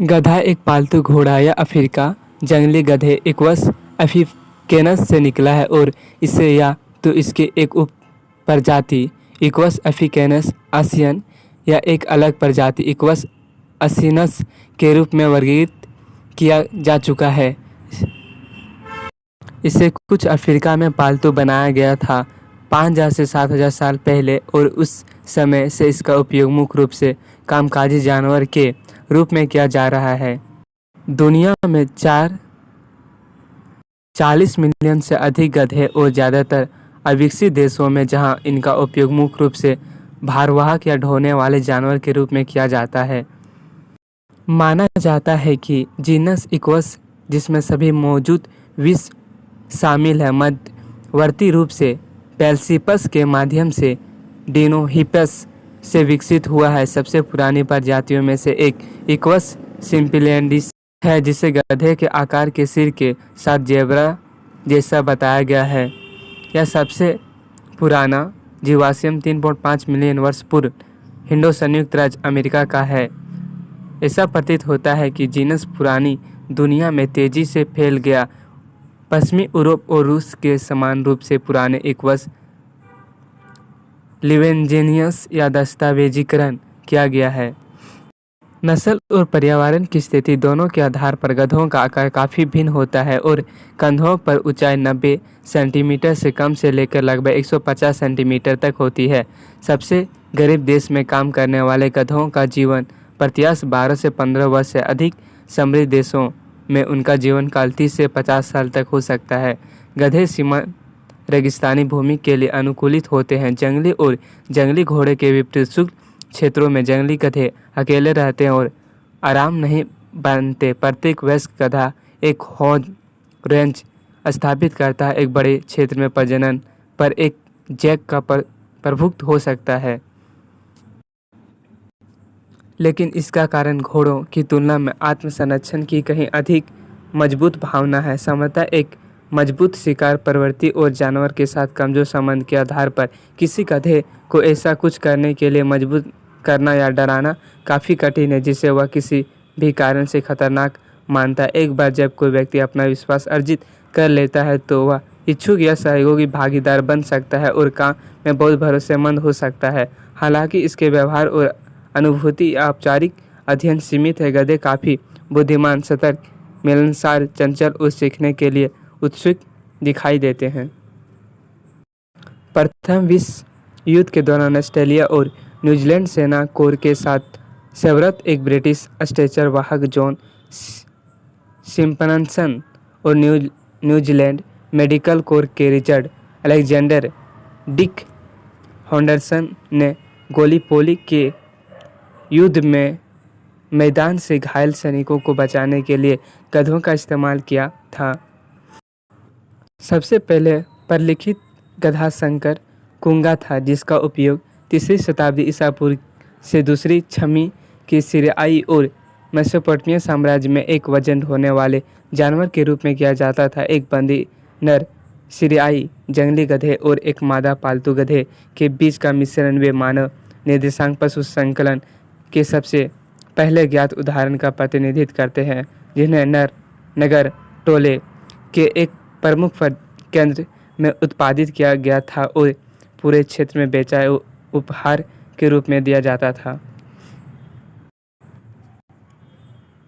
गधा एक पालतू घोड़ा या अफ्रीका जंगली गधे इक्वस अफ्रीकेनस से निकला है और इसे या तो इसके एक उप प्रजाति इक्वस अफ्रीकेनस आसियन या एक अलग प्रजाति इक्वस असिनस के रूप में वर्गीकृत किया जा चुका है। इसे कुछ अफ्रीका में पालतू बनाया गया था 5000 से 7000 साल पहले और उस समय से इसका उपयोग मुख्य रूप से कामकाजी जानवर के रूप में किया जा रहा है। दुनिया में 40 मिलियन से अधिक गधे और ज़्यादातर अविकसित देशों में जहां इनका उपयोग मुख्य रूप से भारवाहक या ढोने वाले जानवर के रूप में किया जाता है। माना जाता है कि जीनस इक्वस जिसमें सभी मौजूद विष शामिल है मध्यवर्ती रूप से पेलसिपस के माध्यम से डिनोहिपस से विकसित हुआ है। सबसे पुरानी प्रजातियों में से एक इक्वस सिम्पिलिडीस है जिसे गधे के आकार के सिर के साथ जेब्रा जैसा बताया गया है। यह सबसे पुराना जीवाश्म 3.5 मिलियन वर्ष पूर्व हिंडो संयुक्त राज्य अमेरिका का है। ऐसा प्रतीत होता है कि जीनस पुरानी दुनिया में तेजी से फैल गया। पश्चिमी यूरोप और रूस के समान रूप से पुराने इक्वस लिवेंजेनियस या दस्तावेजीकरण किया गया है। नस्ल और पर्यावरण की स्थिति दोनों के आधार पर गधों का आकार काफ़ी भिन्न होता है और कंधों पर ऊंचाई 90 सेंटीमीटर से कम से लेकर लगभग 150 सेंटीमीटर तक होती है। सबसे गरीब देश में काम करने वाले गधों का जीवन प्रत्याश 12 से 15 वर्ष से अधिक समृद्ध देशों में उनका जीवन काल 30 से 50 साल तक हो सकता है। गधे सीमांत रेगिस्तानी भूमि के लिए अनुकूलित होते हैं। जंगली और जंगली घोड़े के विपरीत शुष्क क्षेत्रों में जंगली गधे अकेले रहते हैं और आराम नहीं बांधते। प्रत्येक वयस्क गधा एक हौज रेंज स्थापित करता है। एक बड़े क्षेत्र में प्रजनन पर एक जैक का प्रभुत्व हो सकता है, लेकिन इसका कारण घोड़ों की तुलना में आत्मसंरक्षण की कहीं अधिक मजबूत भावना है। सामान्यतः एक मजबूत शिकार प्रवृत्ति और जानवर के साथ कमजोर संबंध के आधार पर किसी गधे को ऐसा कुछ करने के लिए मजबूर करना या डराना काफ़ी कठिन है जिसे वह किसी भी कारण से खतरनाक मानता है। एक बार जब कोई व्यक्ति अपना विश्वास अर्जित कर लेता है तो वह इच्छुक या सहयोगी भागीदार बन सकता है और काम में बहुत भरोसेमंद हो सकता है। हालांकि इसके व्यवहार और अनुभूति या औपचारिक अध्ययन सीमित है। गधे काफ़ी बुद्धिमान, सतर्क, मिलनसार, चंचल और सीखने के लिए उत्सुक दिखाई देते हैं। प्रथम विश्व युद्ध के दौरान ऑस्ट्रेलिया और न्यूजीलैंड सेना कोर के साथ सेवरत एक ब्रिटिश स्ट्रेचर वाहक जॉन सिम्पसन और न्यूजीलैंड मेडिकल कोर के रिचर्ड अलेक्जेंडर डिक हेंडरसन ने गैलीपोली के युद्ध में मैदान से घायल सैनिकों को बचाने के लिए गधों का इस्तेमाल किया था। सबसे पहले प्रलिखित गधा संकर कुंगा था जिसका उपयोग 3री शताब्दी ईसा पूर्व से 2री छमी की सीरियाई और मेसोपोटामिया साम्राज्य में एक वजन ढोने वाले जानवर के रूप में किया जाता था। एक बंदी नर सीरियाई जंगली गधे और एक मादा पालतू गधे के बीच का मिश्रण वे मानव निर्देशांक पशु संकलन के सबसे पहले ज्ञात उदाहरण का प्रतिनिधित्व करते हैं, जिन्हें नगर टोले के एक प्रमुख केंद्र में उत्पादित किया गया था और पूरे क्षेत्र में बेचा उपहार के रूप में दिया जाता था।